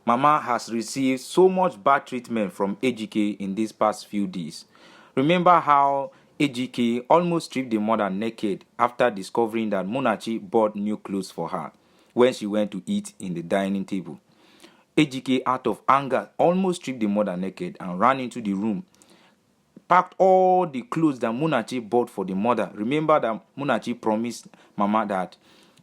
Mama has received so much bad treatment from Ejike in these past few days. Remember how Ejike almost stripped the mother naked after discovering that Munachi bought new clothes for her when she went to eat in the dining table. Ejike, out of anger, almost stripped the mother naked and ran into the room, packed all the clothes that Munachi bought for the mother. Remember that Munachi promised Mama that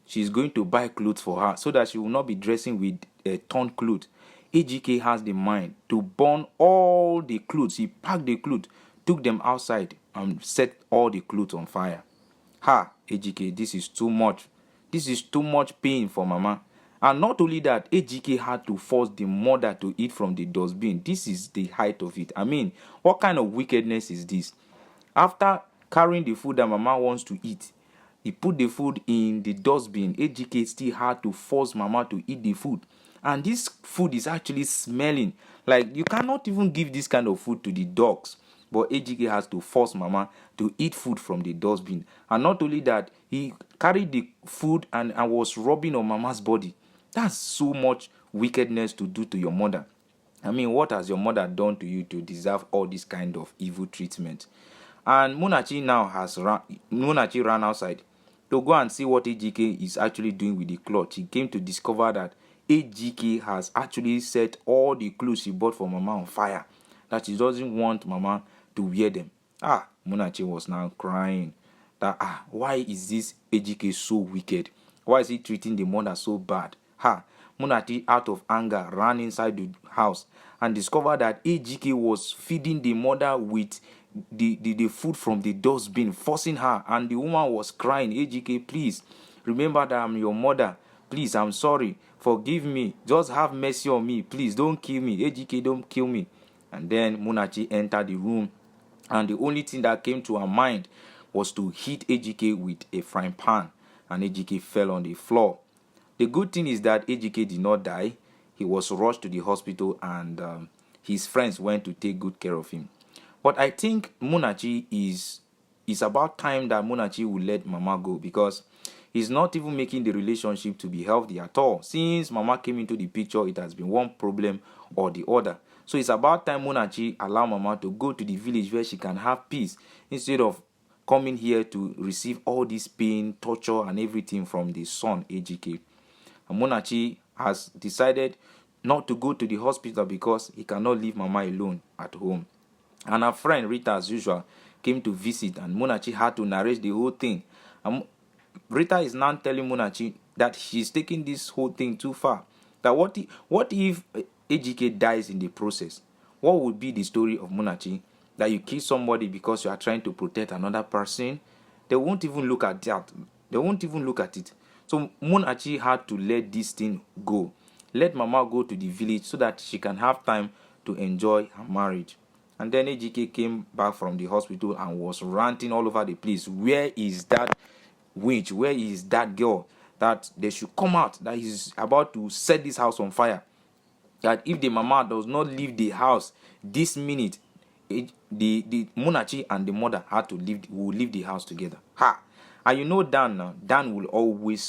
she's going to buy clothes for her so that she will not be dressing with a torn clothes. Ejike has the mind to burn all the clothes. He packed the clothes, took them outside, and set all the clothes on fire. Ha, Ejike, this is too much. This is too much pain for Mama. And not only that, Ejike had to force the mother to eat from the dustbin. This is the height of it. I mean, what kind of wickedness is this? After carrying the food that Mama wants to eat, he put the food in the dustbin. Ejike still had to force Mama to eat the food. And this food is actually smelling. Like, you cannot even give this kind of food to the dogs. But Ejike has to force Mama to eat food from the dustbin. And not only that, he carried the food and was rubbing on Mama's body. That's so much wickedness to do to your mother. I mean, what has your mother done to you to deserve all this kind of evil treatment? And Munachi ran outside to go and see what Ejike is actually doing with the cloth. He came to discover that Ejike has actually set all the clothes she bought for Mama on fire, that she doesn't want Mama to wear them. Munachi was now crying that why is this Ejike so wicked? Why is he treating the mother so bad? Munachi, out of anger, ran inside the house and discovered that Ejike was feeding the mother with the food from the dustbin, forcing her, and the woman was crying, Ejike, please, remember that I'm your mother. Please, I'm sorry. Forgive me. Just have mercy on me. Please, don't kill me. Ejike, don't kill me. And then Munachi entered the room, and the only thing that came to her mind was to hit Ejike with a frying pan, and Ejike fell on the floor. The good thing is that Ejike did not die. He was rushed to the hospital, and his friends went to take good care of him. But I think Munachi is about time that Munachi will let Mama go, because he's not even making the relationship to be healthy at all. Since Mama came into the picture, it has been one problem or the other. So it's about time Munachi allow Mama to go to the village where she can have peace, instead of coming here to receive all this pain, torture, and everything from the son, Ejike. And Munachi has decided not to go to the hospital because he cannot leave Mama alone at home. And her friend Rita, as usual, came to visit, and Munachi had to narrate the whole thing. And Rita is now telling Munachi that she's taking this whole thing too far. That what if Ejike dies in the process? What would be the story of Munachi? That you kill somebody because you are trying to protect another person? They won't even look at that. They won't even look at it. So Munachi had to let this thing go. Let Mama go to the village so that she can have time to enjoy her marriage. And then Ejike came back from the hospital and was ranting all over the place. Where is that witch? Where is that girl? That they should come out. That he's about to set this house on fire. That if the Mama does not leave the house this minute, the Munachi and the mother will leave the house together. And you know Dan now. Dan will always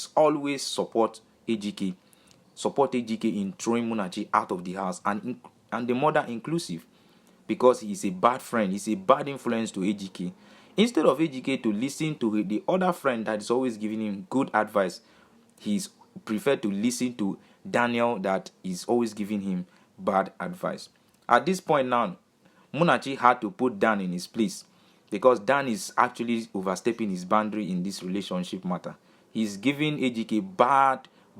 support Ejike in throwing Munachi out of the house, and the mother inclusive, because he is a bad friend. He's a bad influence to Ejike. Instead of Ejike to listen to the other friend that is always giving him good advice, he's preferred to listen to Daniel that is always giving him bad advice. At this point now, Munachi had to put Dan in his place, because Dan is actually overstepping his boundary in this relationship matter. He's giving Ejike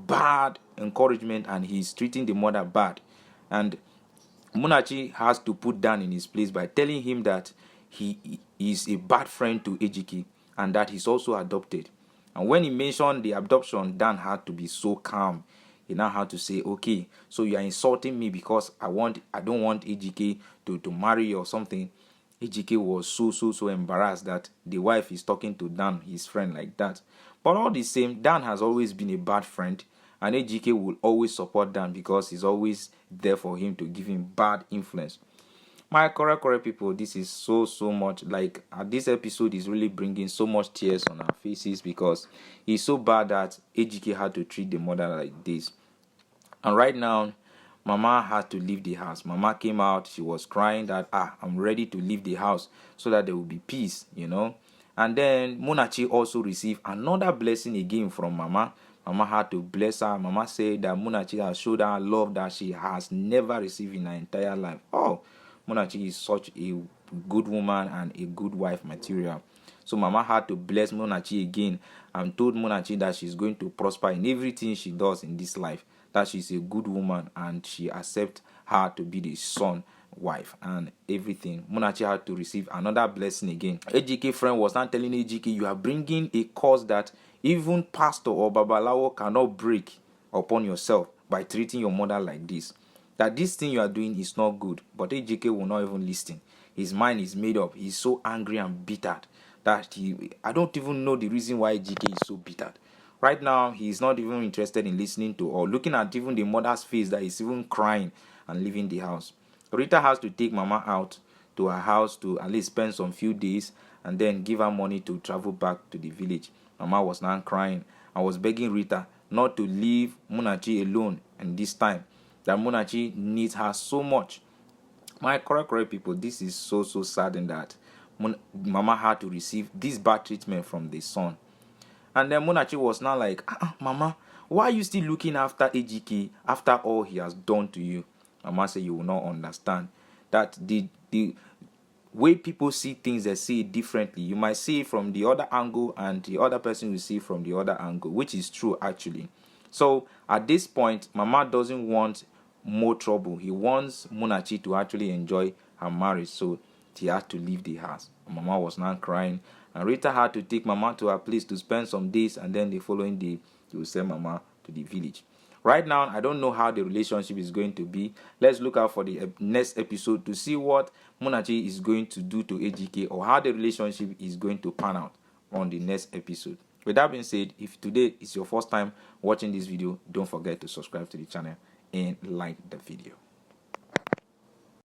bad encouragement, and he's treating the mother bad. And Munachi has to put Dan in his place by telling him that he is a bad friend to Ejike and that he's also adopted. And when he mentioned the adoption, Dan had to be so calm. He now had to say, okay, so you are insulting me because I don't want Ejike to marry you or something. Ejike was so embarrassed that the wife is talking to Dan, his friend, like that. But all the same, Dan has always been a bad friend, and Ejike will always support Dan because he's always there for him to give him bad influence. My correct people, this is so much, like, this episode is really bringing so much tears on our faces, because it's so bad that Ejike had to treat the mother like this. And right now, Mama had to leave the house. Mama came out. She was crying that, I'm ready to leave the house so that there will be peace, And then Munachi also received another blessing again from Mama. Mama had to bless her. Mama said that Munachi has showed her love that she has never received in her entire life. Oh, Munachi is such a good woman and a good wife material. So Mama had to bless Munachi again and told Munachi that she's going to prosper in everything she does in this life, that she's a good woman and she accepts her to be the son wife and everything. Munachi had to receive another blessing again. AGK friend was not telling AGK, you are bringing a cause that even pastor or babalawo cannot break upon yourself by treating your mother like this. That this thing you are doing is not good. But AGK will not even listen. His mind is made up. He's so angry and bitter that I don't even know the reason why AGK is so bitter. Right now, he's not even interested in listening to or looking at even the mother's face that is even crying and leaving the house. Rita has to take Mama out to her house to at least spend some few days and then give her money to travel back to the village. Mama was now crying and was begging Rita not to leave Munachi alone in this time, that Munachi needs her so much. My correct people, this is so saddening that Mama had to receive this bad treatment from the son. And then Munachi was now like, Mama, why are you still looking after AGK after all he has done to you? Mama said, you will not understand that the way people see things, they see it differently. You might see it from the other angle and the other person will see it from the other angle, which is true actually. So at this point, Mama doesn't want more trouble. He wants Munachi to actually enjoy her marriage. So he had to leave the house. Mama was now crying. And Rita had to take Mama to her place to spend some days. And then the following day, he will send Mama to the village. Right now, I don't know how the relationship is going to be. Let's look out for the next episode to see what Munachi is going to do to AGK or how the relationship is going to pan out on the next episode. With that being said, if today is your first time watching this video, don't forget to subscribe to the channel and like the video.